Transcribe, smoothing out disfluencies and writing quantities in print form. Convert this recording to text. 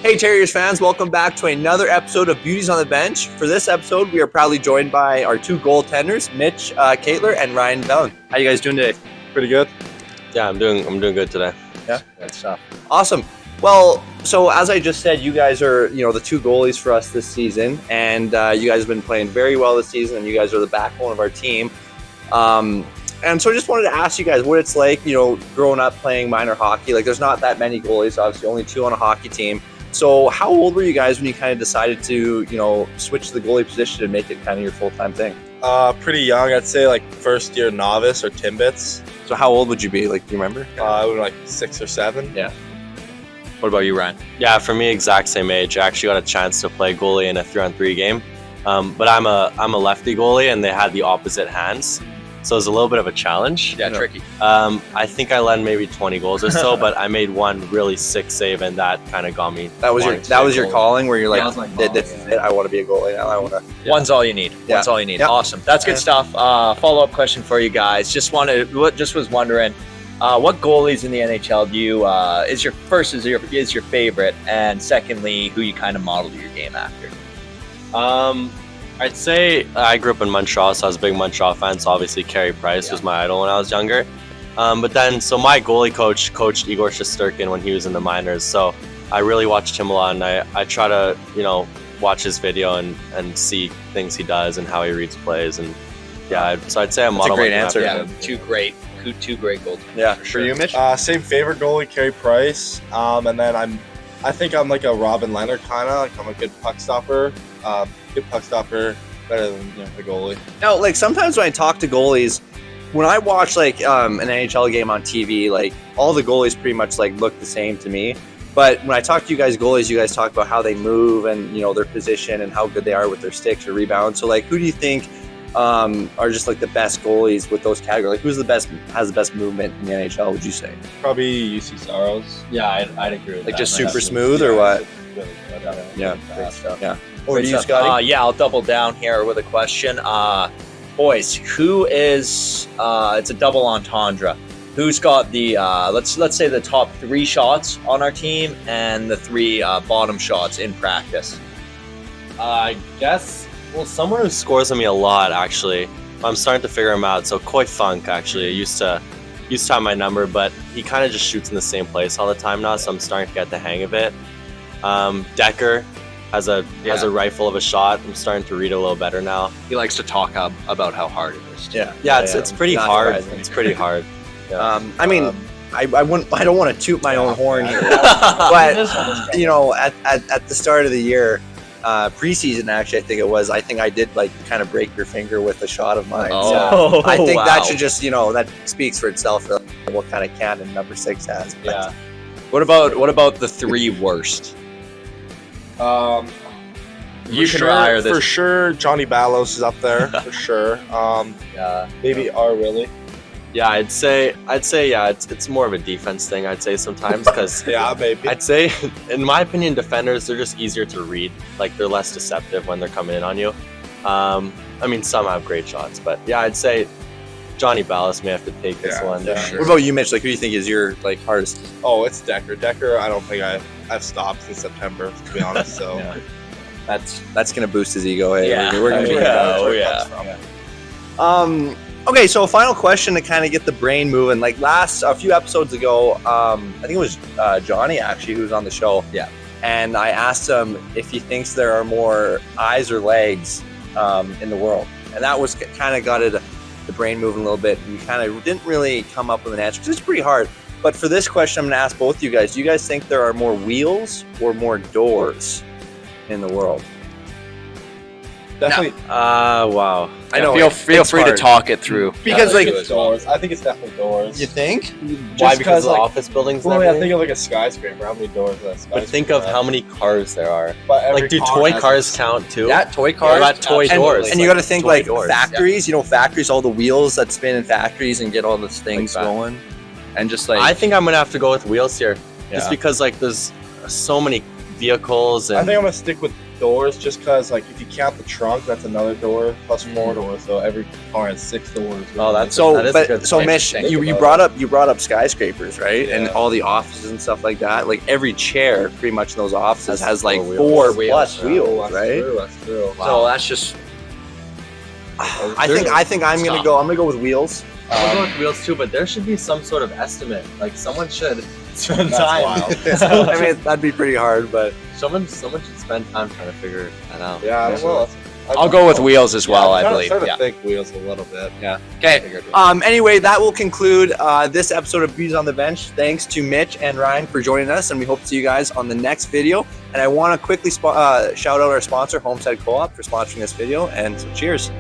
Hey Terriers fans, welcome back to another episode of Beauties on the Bench. For this episode, we are proudly joined by our two goaltenders, Mitch Kathler and Ryan Velan. How you guys doing today? Pretty good. Yeah, I'm doing good today. Yeah, good stuff. Awesome. Well, so as I just said, you guys are the two goalies for us this season, and you guys have been playing very well this season, and you guys are the backbone of our team. And so I just wanted to ask you guys what it's like, growing up playing minor hockey. Like, there's not that many goalies, obviously only two on a hockey team. So how old were you guys when you kind of decided to, switch to the goalie position and make it kind of your full-time thing? Pretty young. I'd say like first year novice or Timbits. So how old would you be? Like, do you remember? I was like 6 or 7. Yeah. What about you, Ryan? Yeah, for me, exact same age. I actually got a chance to play goalie in a 3-on-3 game, but I'm a lefty goalie, and they had the opposite hands, so it was a little bit of a challenge. Yeah, tricky. I think I led maybe 20 goals or so, but I made one really sick save, and that kind of got me. That was your calling, where you're like, this is it. I want to be a goalie now. I want to. Yeah. One's all you need. Yeah. One's all you need. Yeah. Awesome. That's good stuff. Follow-up question for you guys. Just was wondering, what goalies in the NHL do you is your favorite, and secondly, who you kind of model your game after? I'd say I grew up in Montreal, so I was a big Montreal fan. So obviously, Carey Price was my idol when I was younger. But then, so my goalie coach coached Igor Shesterkin when he was in the minors. So I really watched him a lot, and I try to, watch his video and see things he does and how he reads plays. And yeah, so I'd say I'm That's a great modeling answer. after Yeah, him. two great goals. Yeah, for sure. For you, Mitch? Same favorite goalie, Carey Price. And then I think I'm like a Robin Leonard kind of. Like I'm a good puck stopper. Better than the goalie. Now, like, sometimes when I talk to goalies, when I watch like an NHL game on TV, like all the goalies pretty much like look the same to me. But when I talk to you guys goalies, you guys talk about how they move and their position and how good they are with their sticks or rebounds. So like, who do you think are just like the best goalies with those categories? Like, who's has the best movement in the NHL? Would you say? Probably UC Saros. Yeah, I'd agree with Like that. just super smooth or what? Really good. Yeah. Great stuff. Yeah. Or do you, stuff. Scotty? Yeah, I'll double down here with a question. Boys, who is? It's a double entendre. Who's got the let's say the top 3 shots on our team and the 3 bottom shots in practice? I guess, someone who scores on me a lot, actually. I'm starting to figure him out. So Koi Funk, actually, used to have my number, but he kind of just shoots in the same place all the time now, so I'm starting to get the hang of it. Decker has a rifle of a shot. I'm starting to read a little better now. He likes to talk about how hard it is. Yeah. It's pretty Not hard. surprising. It's pretty hard. Yeah. I mean, I don't want to toot my own horn here, but at the start of the year, preseason actually, I think I did like kind of break your finger with a shot of mine. Oh, so I think wow. that should just that speaks for itself for what kind of cannon number 6 has. But, Yeah. What about the 3 worst? You can retire this. For sure, Johnny Ballos is up there for sure. Maybe R. Willie. Yeah, I'd say yeah, it's more of a defense thing, I'd say sometimes, because Yeah, maybe. I'd say, in my opinion, defenders, they're just easier to read. Like, they're less deceptive when they're coming in on you. I mean, some have great shots, but yeah, I'd say Johnny Ballas may have to take this one. yeah. What about you, Mitch? Like, who do you think is your like hardest? Oh, it's Decker. Decker, I don't think I've stopped since September, to be honest. So Yeah. That's gonna boost his ego. Hey? Yeah. We're gonna Okay, so a final question to kind of get the brain moving. Like a few episodes ago, I think it was Johnny actually who was on the show. Yeah. And I asked him if he thinks there are more eyes or legs in the world, and that was kind of got the brain moving a little bit. And we kind of didn't really come up with an answer because it's pretty hard. But for this question, I'm gonna ask both you guys: do you guys think there are more wheels or more doors in the world? definitely. Wow. I know. Feel it's free to hard. talk it through. Because like, doors. I think it's definitely doors. you think? Why? Because of the office buildings and Well, I everything? think of like a skyscraper. How many doors is that skyscraper? But think of how many cars there are. But every Like, do car toy has cars a- count too? Yeah, toy What cars. about toy doors? And you got to think toy like doors. factories. Factories, all the wheels that spin in factories and get all those things that. going, and just like I think I'm gonna have to go with wheels here, just Yeah. because like there's so many vehicles I and think I'm gonna stick with doors, just because like if you count the trunk, that's another door plus 4 doors. So every car has 6 doors. Oh, that's So, that is a good but so point. Mitch, Think you about brought up skyscrapers, right? And Yeah. all the offices and stuff like that. Like every chair, pretty much in those offices has like 4 4 wheels. plus Oh, wheels, that's right? True, that's true. So that's just I think I'm gonna Stop. go. I'm gonna go with wheels. I'm going with wheels too, but there should be some sort of estimate. Like someone should spend That's time. wild. I mean, that'd be pretty hard, but someone should spend time trying to figure that out. Yeah, I will. I'll go with wheels as well. I believe. Sort of Yeah. think wheels a little bit. yeah. Okay. Anyway, that will conclude this episode of Beauties on the Bench. Thanks to Mitch and Ryan for joining us, and we hope to see you guys on the next video. And I want to quickly shout out our sponsor, Homestead Co-op, for sponsoring this video. And so cheers.